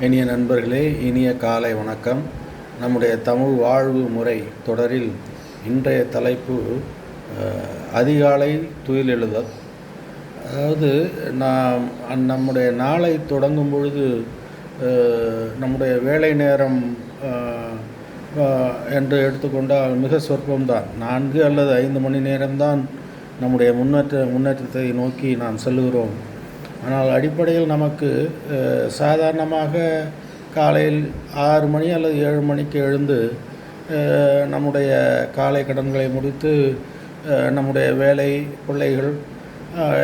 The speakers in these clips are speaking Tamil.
இனிய நண்பர்களே, இனிய காலை வணக்கம். நம்முடைய தமிழ் வாழ்வு முறை தொடரில் இன்றைய தலைப்பு அதிகாலை துயிலெழுதல். அதாவது நம்முடைய நாளை தொடங்கும் பொழுது நம்முடைய வேலை நேரம் என்று எடுத்துக்கொண்டால் மிக சொற்பம்தான். 4 அல்லது 5 மணி நேரம்தான் நம்முடைய முன்னேற்றத்தை நோக்கி நாம் செல்லுகிறோம். ஆனால் அடிப்படையில் நமக்கு சாதாரணமாக காலையில் 6 மணி அல்லது 7 மணிக்கு எழுந்து நம்முடைய காலை கடன்களை முடித்து நம்முடைய வேலை பிள்ளைகள்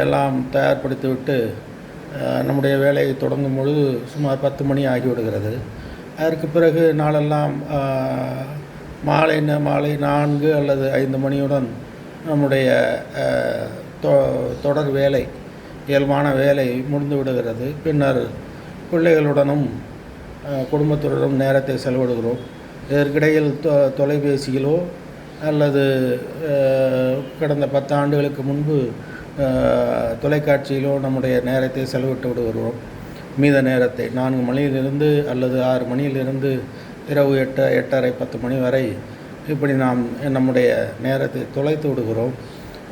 எல்லாம் தயார்படுத்திவிட்டு நம்முடைய வேலையை தொடங்கும் பொழுது சுமார் 10 மணி ஆகிவிடுகிறது. அதற்கு பிறகு நாளெல்லாம் மாலை 4 அல்லது 5 மணியுடன் நம்முடைய தொடர் வேலை, இயல்பான வேலை முடிந்து விடுகிறது. பின்னர் பிள்ளைகளுடனும் குடும்பத்துடனும் நேரத்தை செலவிடுகிறோம். இதற்கிடையில் தொலைபேசியிலோ அல்லது கடந்த 10 ஆண்டுகளுக்கு முன்பு தொலைக்காட்சியிலோ நம்முடைய நேரத்தை செலவிட்டு விடுகிறோம். மீத நேரத்தை 4 மணியிலிருந்து அல்லது 6 மணியிலிருந்து இரவு 8, 8:30, 10 மணி வரை இப்படி நாம் நம்முடைய நேரத்தை தொலைத்து விடுகிறோம்.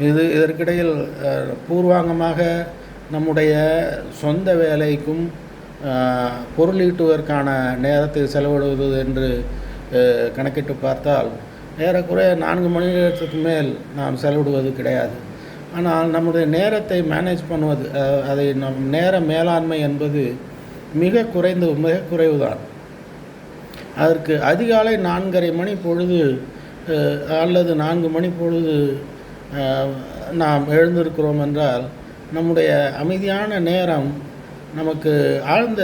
இதற்கிடையில் பூர்வாங்கமாக நம்முடைய சொந்த வேலைக்கும் பொருளீட்டுவதற்கான நேரத்தை செலவிடுவது என்று கணக்கிட்டு பார்த்தால் ஏறக்குறைய 4 மணி நேரத்துக்கு மேல் நாம் செலவிடுவது கிடையாது. ஆனால் நம்முடைய நேரத்தை மேனேஜ் பண்ணுவது, அதை நேர மேலாண்மை என்பது மிக குறைவுதான். அதற்கு அதிகாலை 4:30 மணி பொழுது அல்லது 4 மணி பொழுது நாம் எழுந்திருக்கிறோம் என்றால் நம்முடைய அமைதியான நேரம் நமக்கு ஆழ்ந்த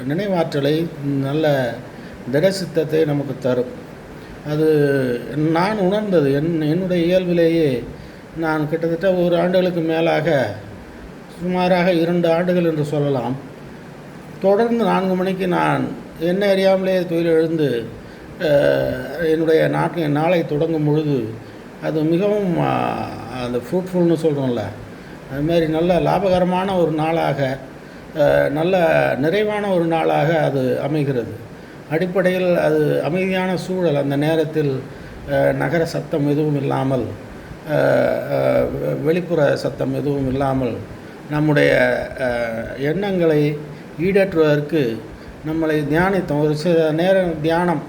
நினைவாற்றலை, நல்ல திடசித்தத்தை நமக்கு தரும். அது நான் உணர்ந்தது. என்னுடைய இயல்பிலேயே நான் கிட்டத்தட்ட 1 ஆண்டுகளுக்கு மேலாக, சுமாராக 2 ஆண்டுகள் என்று சொல்லலாம், தொடர்ந்து 4 மணிக்கு நான் என்ன அறியாமலே துயில் எழுந்து என்னுடைய நாளை தொடங்கும் பொழுது அது மிகவும் அந்த ஃப்ரூட்ஃபுல்னு சொல்கிறோம்ல, அதுமாரி நல்ல லாபகரமான ஒரு நாளாக, நல்ல நிறைவான ஒரு நாளாக அது அமைகிறது. அடிப்படையில் அது அமைதியான சூழல். அந்த நேரத்தில் நகர சத்தம் எதுவும் இல்லாமல், வெளிப்புற சத்தம் எதுவும் இல்லாமல் நம்முடைய எண்ணங்களை ஈடேற்றுவதற்கு நம்மளை தியானித்தோம். ஒரு சில நேரம்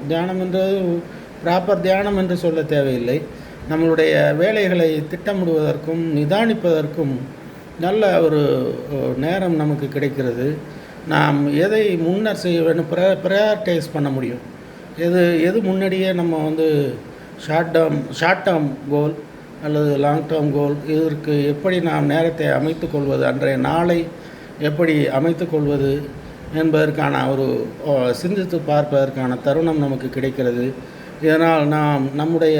தியானம் என்றது ப்ராப்பர் தியானம் என்று சொல்ல தேவையில்லை. நம்மளுடைய வேலைகளை திட்டமிடுவதற்கும் நிதானிப்பதற்கும் நல்ல ஒரு நேரம் நமக்கு கிடைக்கிறது. நாம் எதை முன்னர் செய்ய வேண்டும், ப்ரையாரிட்டைஸ் பண்ண முடியும். எது முன்னாடியே நம்ம ஷார்ட் டேர்ம் கோல் அல்லது லாங் டேர்ம் கோல், இதற்கு எப்படி நாம் நேரத்தை அமைத்து கொள்வது, அன்றைய நாளை எப்படி அமைத்து கொள்வது என்பதற்கான ஒரு சிந்தித்து பார்ப்பதற்கான தருணம் நமக்கு கிடைக்கிறது. இதனால் நாம் நம்முடைய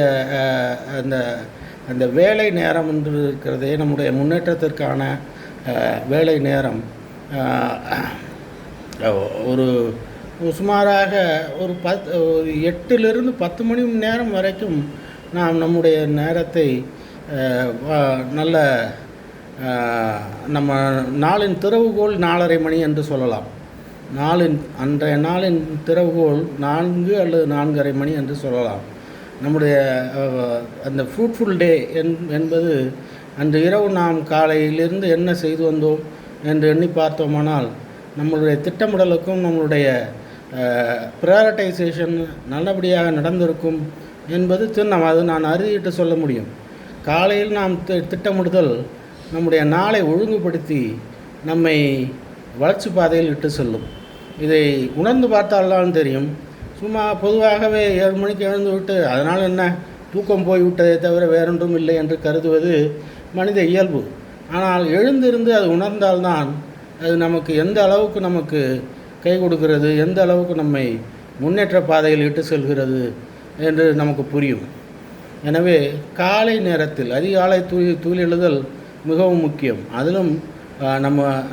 அந்த வேலை நேரம் என்று இருக்கிறதே, நம்முடைய முன்னேற்றத்திற்கான வேலை நேரம் ஒரு சுமாராக ஒரு 8லிருந்து 10 மணி நேரம் வரைக்கும் நாம் நம்முடைய நேரத்தை நல்ல நம்ம நாளின் திறவுகோல் 4:30 மணி என்று சொல்லலாம். அன்றைய நாளின் திறவுகோல் 4 அல்லது 4:30 மணி என்று சொல்லலாம். நம்முடைய அந்த ஃப்ரூட்ஃபுல் டே என்பது அன்று இரவு நாம் காலையிலிருந்து என்ன செய்து வந்தோம் என்று எண்ணி பார்த்தோமானால் நம்மளுடைய திட்டமிடலுக்கும் நம்மளுடைய ப்ரையாரிட்டைசேஷன் நல்லபடியாக நடந்திருக்கும் என்பது திண்ணம். அது நான் அறுதிட்டு சொல்ல முடியும். காலையில் நாம் திட்டமிடுதல் நம்முடைய நாளை ஒழுங்குபடுத்தி நம்மை வளர்ச்சி பாதையில் இட்டு செல்லும். இதை உணர்ந்து பார்த்தால்தான் தெரியும். சும்மா பொதுவாகவே 7 மணிக்கு எழுந்து விட்டு அதனால் என்ன, தூக்கம் போய்விட்டதை தவிர வேறொன்றும் இல்லை என்று கருதுவது மனித இயல்பு. ஆனால் எழுந்திருந்து அது உணர்ந்தால்தான் அது நமக்கு எந்த அளவுக்கு நமக்கு கை கொடுக்கிறது, எந்த அளவுக்கு நம்மை முன்னேற்ற பாதையில் இட்டு செல்கிறது என்று நமக்கு புரியும். எனவே காலை நேரத்தில் அதிகாலை துயிலெழுதல் மிகவும் முக்கியம். அதிலும்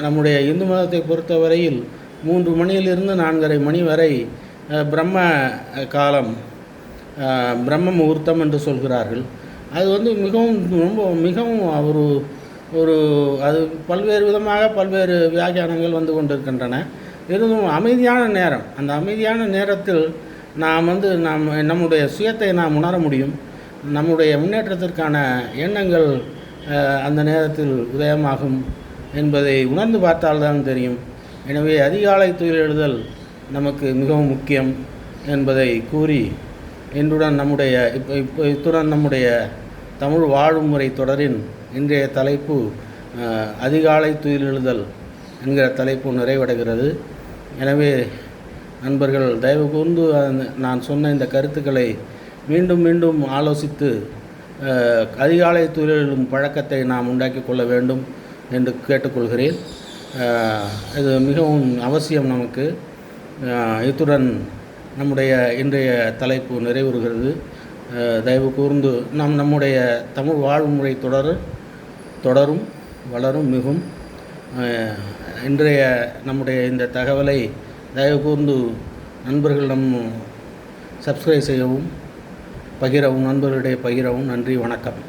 நம்முடைய இந்து மதத்தை பொறுத்தவரையில் 3 மணியிலிருந்து 4:30 மணி வரை பிரம்ம காலம், பிரம்ம முகூர்த்தம் என்று சொல்கிறார்கள். அது மிகவும் ஒரு அது பல்வேறு விதமாக பல்வேறு வியாக்கியானங்கள் வந்து கொண்டிருக்கின்றன. இருந்தும் அமைதியான நேரம். அந்த அமைதியான நேரத்தில் நாம் நம்முடைய சுயத்தை நாம் உணர முடியும். நம்முடைய முன்னேற்றத்திற்கான எண்ணங்கள் அந்த நேரத்தில் உதயமாகும் என்பதை உணர்ந்து பார்த்தால்தான் தெரியும். எனவே அதிகாலை துயில் எழுதல் நமக்கு மிகவும் முக்கியம் என்பதை கூறி இன்றுடன் இத்துடன் நம்முடைய தமிழ் வாழும் முறை தொடரின் இன்றைய தலைப்பு அதிகாலை துயில் எழுதல் என்கிற தலைப்பு நிறைவடைகிறது. எனவே நண்பர்கள், தயவு கூர்ந்து நான் சொன்ன இந்த கருத்துக்களை மீண்டும் மீண்டும் ஆலோசித்து அதிகாலை துயில் எழும் பழக்கத்தை நாம் உண்டாக்கி கொள்ள வேண்டும் என்று கேட்டுக்கொள்கிறேன். இது மிகவும் அவசியம் நமக்கு. இத்துடன் நம்முடைய இன்றைய தலைப்பு நிறைவுறுகிறது. தயவு கூர்ந்து நம்முடைய தமிழ் வாழ்முறை தொடரும் வளரும் மிகும். இன்றைய நம்முடைய இந்த தகவலை தயவு கூர்ந்து நண்பர்களிடம் சப்ஸ்கிரைப் செய்யவும், பகிரவும், நண்பர்களிடையே பகிரவும். நன்றி, வணக்கம்.